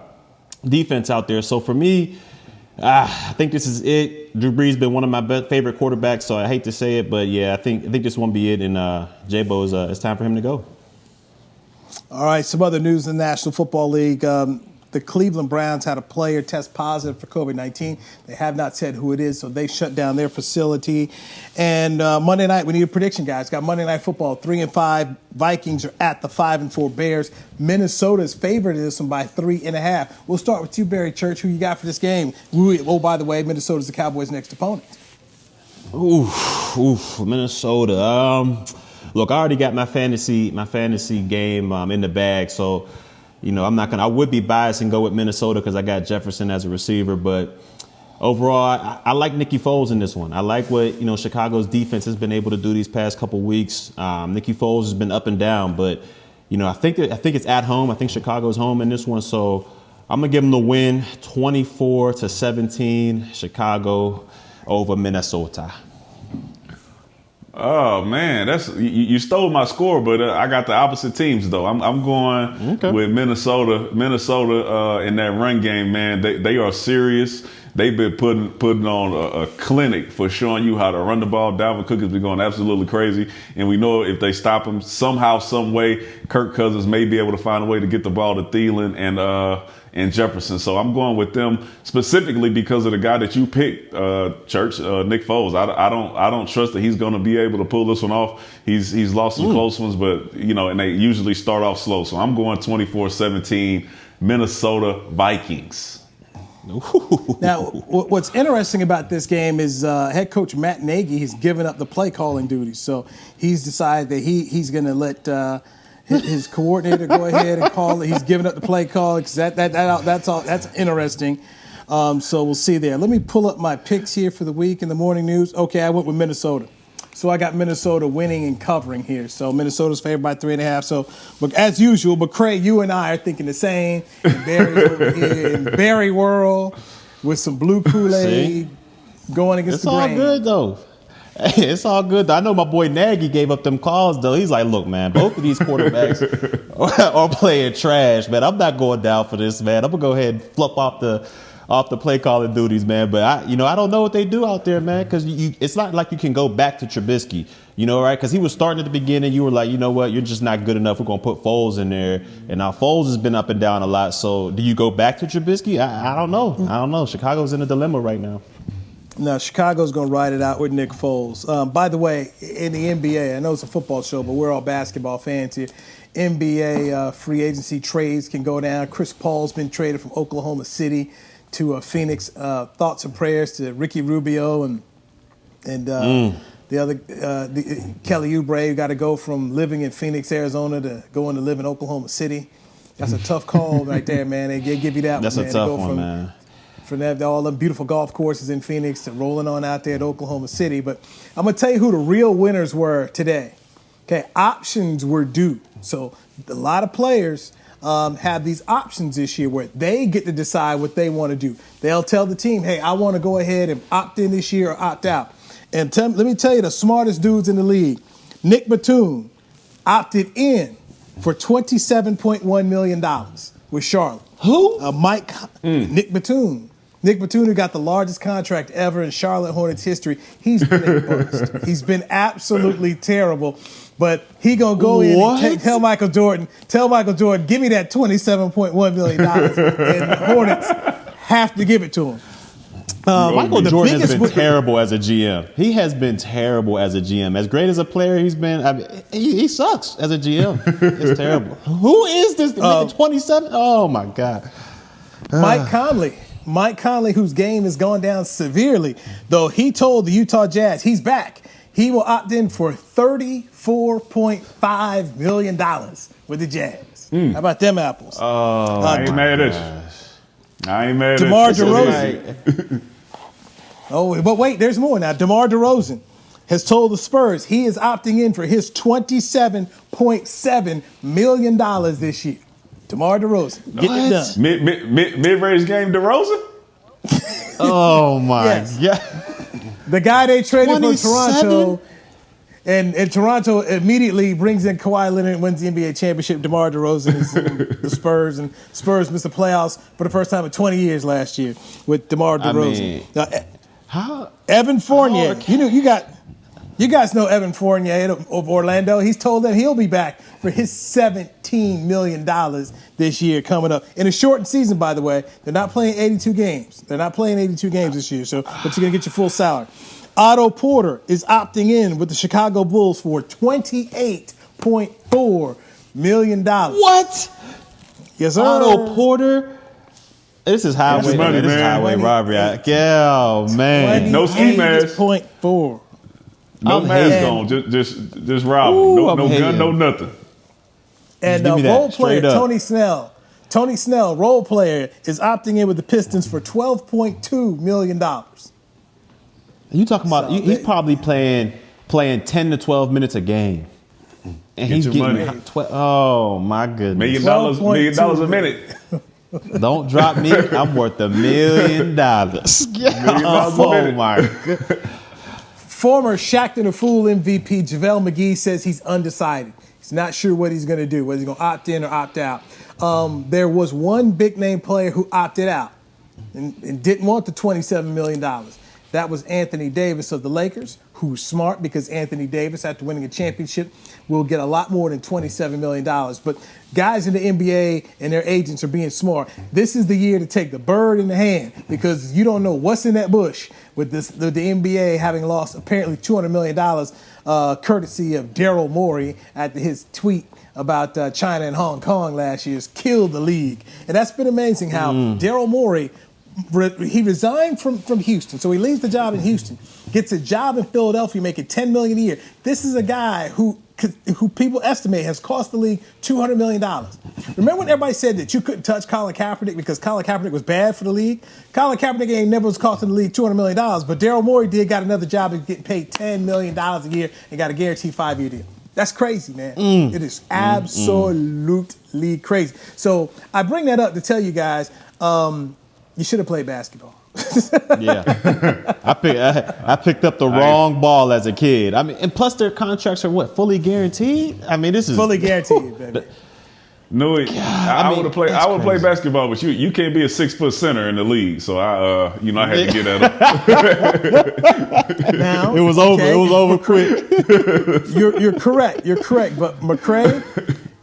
defense out there. So for me, I think this is it. Drew Brees been one of my favorite quarterbacks, so I hate to say it, but yeah, I think this won't be it. And J-Bo it's time for him to go. All right, some other news in the National Football League. The Cleveland Browns had a player test positive for COVID-19. They have not said who it is, so they shut down their facility. And Monday night, we need a prediction, guys. Got Monday Night Football, 3-5. Vikings are at the 5-4 Bears. Minnesota is favored in this one by 3.5. We'll start with you, Barry Church. Who you got for this game? Oh, by the way, Minnesota's the Cowboys' next opponent. Minnesota. Look, I already got my fantasy game in the bag, so I would be biased and go with Minnesota because I got Jefferson as a receiver, but overall, I like Nicky Foles in this one. I like what Chicago's defense has been able to do these past couple weeks. Nicky Foles has been up and down, but I think it's at home. I think Chicago's home in this one, so I'm gonna give them the win, 24-17, Chicago over Minnesota. Oh man, you stole my score, but I got the opposite teams though. I'm going with Minnesota. Minnesota in that run game, man. They are serious. They've been putting on a clinic for showing you how to run the ball. Dalvin Cook has been going absolutely crazy, and we know if they stop him somehow, some way, Kirk Cousins may be able to find a way to get the ball to Thielen and Jefferson. So I'm going with them specifically because of the guy that you picked, Church, Nick Foles. I don't trust that he's going to be able to pull this one off. He's lost some close ones, but and they usually start off slow. So I'm going 24-17 Minnesota Vikings. Now, what's interesting about this game is head coach Matt Nagy has given up the play calling duties. So he's decided that he's going to let his coordinator go ahead and call it. He's giving up the play call because that's interesting. So we'll see there. Let me pull up my picks here for the week in the morning news. Okay, I went with Minnesota. So I got Minnesota winning and covering here. So Minnesota's favored by 3.5. So, but as usual, McCray, you and I are thinking the same. And Barry's over here in Barry World with some blue Kool-Aid going against the grain. It's all good, though. Hey, it's all good. I know my boy Nagy gave up them calls, though. He's like, look, man, both of these quarterbacks are playing trash, man. I'm not going down for this, man. I'm going to go ahead and flip off the play calling duties, man. But I don't know what they do out there, man, because it's not like you can go back to Trubisky, right? Because he was starting at the beginning. You were like, you know what, you're just not good enough. We're going to put Foles in there. And now Foles has been up and down a lot. So do you go back to Trubisky? I don't know. I don't know. Chicago's in a dilemma right now. No, Chicago's going to ride it out with Nick Foles. By the way, in the NBA, I know it's a football show, but we're all basketball fans here. NBA free agency trades can go down. Chris Paul's been traded from Oklahoma City to Phoenix. Thoughts and prayers to Ricky Rubio and the other Kelly Oubre, who got to go from living in Phoenix, Arizona to going to live in Oklahoma City. That's a tough call right there, man. They give you that That's one, man. That's a tough one, man. From all the beautiful golf courses in Phoenix to rolling on out there at Oklahoma City. But I'm going to tell you who the real winners were today. Okay, options were due. So a lot of players have these options this year where they get to decide what they want to do. They'll tell the team, hey, I want to go ahead and opt in this year or opt out. And let me tell you the smartest dudes in the league. Nick Batum opted in for $27.1 million with Charlotte. Who? Nick Batum. Nick Batum, who got the largest contract ever in Charlotte Hornets history. He's been a bust. He's been absolutely terrible. But he going to go in and tell Michael Jordan, give me that $27.1 million. And the Hornets have to give it to him. Michael Jordan has been terrible as a GM. He has been terrible as a GM. As great as a player he's been, he sucks as a GM. It's terrible. Who is this? 27? Oh, my God. Mike Conley, whose game has gone down severely, though he told the Utah Jazz he's back. He will opt in for $34.5 million with the Jazz. How about them apples? Oh, I ain't mad at you. I ain't mad at you. DeMar DeRozan. But wait, there's more now. DeMar DeRozan has told the Spurs he is opting in for his $27.7 million this year. DeMar DeRozan, get it done. Mid-range game DeRozan? Oh, my God. The guy they traded from Toronto, and Toronto immediately brings in Kawhi Leonard and wins the NBA championship. DeMar DeRozan is in the Spurs, and Spurs missed the playoffs for the first time in 20 years last year with DeMar DeRozan. Evan Fournier, you guys know Evan Fournier of Orlando. He's told them he'll be back for his 17th $15 million this year coming up. In a shortened season, by the way. They're not playing 82 games. They're not playing 82 games this year, but you're going to get your full salary. Otto Porter is opting in with the Chicago Bulls for $28.4 million. What? Yes, sir. Otto Porter? This is highway money, man. This is highway robbery. Yeah, man. No ski mask. $28.4. No mask on. Just rob him. No gun, no nothing. And role player Tony Snell, role player, is opting in with the Pistons for $12.2 million. You talking about? He's probably playing 10 to 12 minutes a game, and he's getting money. Oh my goodness! $1 million a minute. Don't drop me. I'm worth $1 million. Oh my god! Former Shaqtin' a Fool MVP JaVale McGee says he's undecided. He's not sure what he's going to do, whether he's going to opt in or opt out. There was one big name player who opted out and didn't want the $27 million. That was Anthony Davis of the Lakers, who's smart because Anthony Davis, after winning a championship, will get a lot more than $27 million. But guys in the NBA and their agents are being smart. This is the year to take the bird in the hand because you don't know what's in that bush with the NBA having lost apparently $200 million courtesy of Daryl Morey after his tweet about China and Hong Kong last year killed the league. And that's been amazing how Daryl Morey, he resigned from Houston, so he leaves the job in Houston, gets a job in Philadelphia, making $10 million a year. This is a guy who people estimate has cost the league $200 million. Remember when everybody said that you couldn't touch Colin Kaepernick because Colin Kaepernick was bad for the league? Colin Kaepernick ain't never was costing the league $200 million, but Daryl Morey got another job and getting paid $10 million a year and got a guaranteed 5-year deal. That's crazy, man. It is absolutely crazy. So I bring that up to tell you guys, you should have played basketball. Yeah, I picked up the wrong ball as a kid. I mean, and plus their contracts are fully guaranteed. I mean, this is fully guaranteed, baby. No, I would have played. I would play basketball, but you can't be a 6-foot center in the league. So I had to get that up. Now it was over. It was over quick. You're correct. You're correct. But McCray,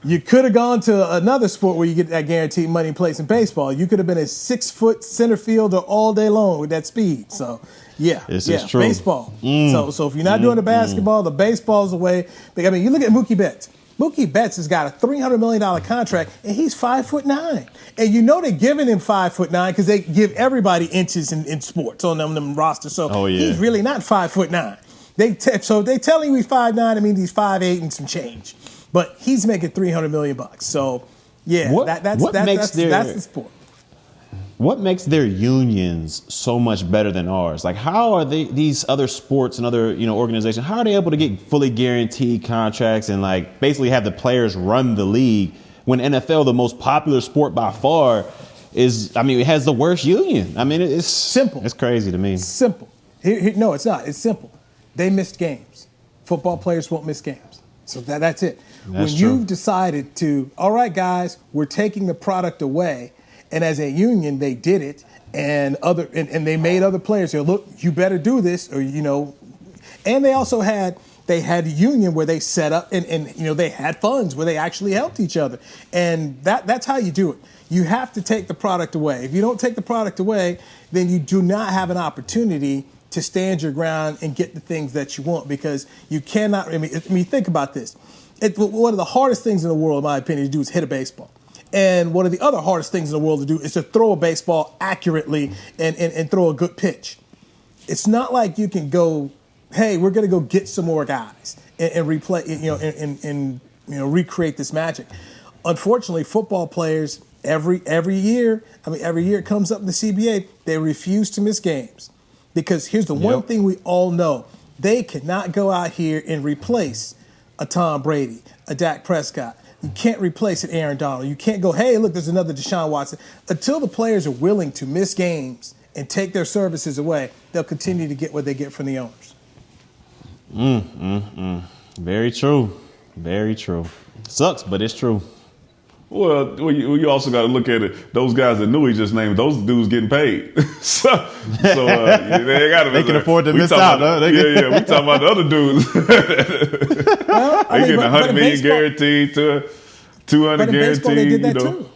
you could have gone to another sport where you get that guaranteed money place in baseball. You could have been a 6-foot center fielder all day long with that speed. So, this is true. Baseball. So if you're not doing the basketball, the baseball's the way. I mean, you look at Mookie Betts. Mookie Betts has got a $300 million contract, and he's 5'9". And you know they're giving him 5'9" because they give everybody inches in sports on them rosters. So he's really not 5'9". So they telling you he's 5'9". I mean, he's 5'8" and some change. But he's making $300 million. So, that's the sport. What makes their unions so much better than ours? Like, how are these other sports and other organizations? How are they able to get fully guaranteed contracts and like basically have the players run the league when NFL, the most popular sport by far, it has the worst union? I mean, it's simple. It's crazy to me. Simple. No, it's not. It's simple. They missed games. Football players won't miss games. So that's it. When you've decided to, all right, guys, we're taking the product away. And as a union, they did it, and they made other players say, look, you better do this, or And they also had a union where they set up and they had funds where they actually helped each other, and that's how you do it. You have to take the product away. If you don't take the product away, then you do not have an opportunity to stand your ground and get the things that you want because you cannot. I mean, think about this. One of the hardest things in the world, in my opinion, to do is hit a baseball. And one of the other hardest things in the world to do is to throw a baseball accurately and throw a good pitch. It's not like you can go, hey, we're going to go get some more guys and replay, and recreate this magic. Unfortunately, football players every year it comes up in the CBA, they refuse to miss games because here's the one thing we all know: they cannot go out here and replace a Tom Brady, a Dak Prescott. You can't replace an Aaron Donald. You can't go, hey, look, there's another Deshaun Watson. Until the players are willing to miss games and take their services away, they'll continue to get what they get from the owners. Very true. Very true. Sucks, but it's true. Well, you also got to look at it. Those guys that Newy just named, those dudes getting paid. so they got to. They can afford to miss out. We talking about the other dudes. They getting $100 million guaranteed to. 200 but in guaranteed. baseball, they did that too.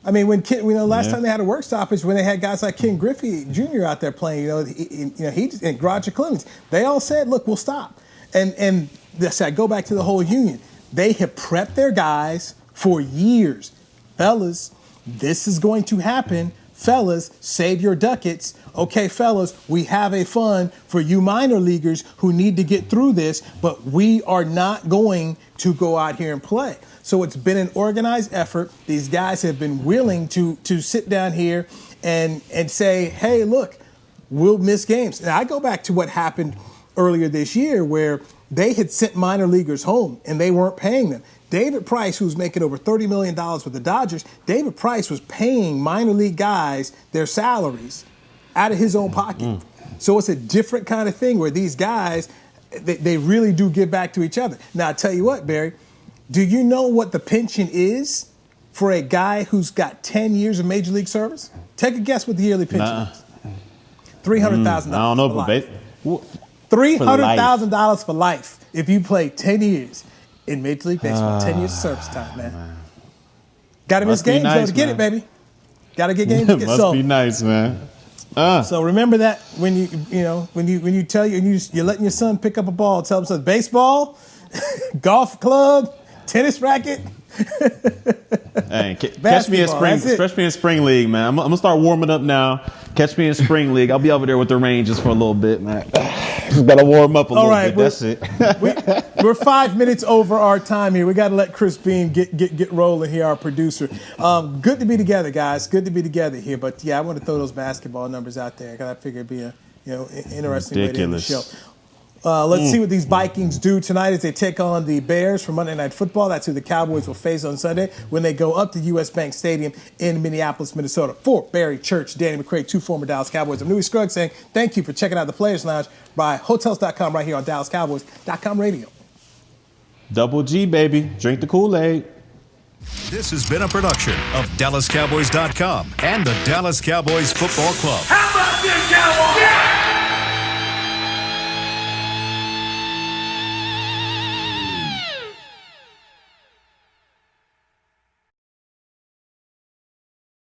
I mean, when last time they had a work stoppage, when they had guys like Ken Griffey Jr. out there playing, he and Roger Clemens, they all said, "Look, we'll stop." And this, I go back to the whole union. They have prepped their guys for years, fellas. This is going to happen. Fellas, save your ducats. Okay, fellas, we have a fund for you minor leaguers who need to get through this, but we are not going to go out here and play. So it's been an organized effort. These guys have been willing to sit down here and say, hey, look, we'll miss games. And I go back to what happened earlier this year where they had sent minor leaguers home and they weren't paying them. David Price, who's making over $30 million with the Dodgers, David Price was paying minor league guys their salaries out of his own pocket. So it's a different kind of thing where these guys, they really do give back to each other. Now, I tell you what, Barry, do you know what the pension is for a guy who's got 10 years of Major League service? Take a guess what the yearly pension is. $300,000. I don't know, but $300,000 for life if you play 10 years in Major League Baseball. 10 years of service time, man. Got to miss games though to get it, baby. Got to get games to get Must sold. be nice, man. So remember that when you tell you're letting your son pick up a ball, tell him son, baseball, golf club, tennis racket. Hey, catch me in spring league, man. I'm gonna start warming up now. Catch me in spring league. I'll be over there with the Rangers for a little bit, man. Just gotta warm up a little bit. That's it. We're 5 minutes over our time here. We got to let Chris Bean get rolling here, our producer. Good to be together, guys. Good to be together here. But yeah, I want to throw those basketball numbers out there because I figured it'd be a interesting way to end the show. Let's see what these Vikings do tonight as they take on the Bears for Monday Night Football. That's who the Cowboys will face on Sunday when they go up to U.S. Bank Stadium in Minneapolis, Minnesota. For Barry, Church, Danny McCray, two former Dallas Cowboys, I'm Newy Scruggs saying thank you for checking out the Players Lounge by Hotels.com right here on DallasCowboys.com radio. Double G, baby. Drink the Kool-Aid. This has been a production of DallasCowboys.com and the Dallas Cowboys Football Club. How about this, Cowboys? Yeah!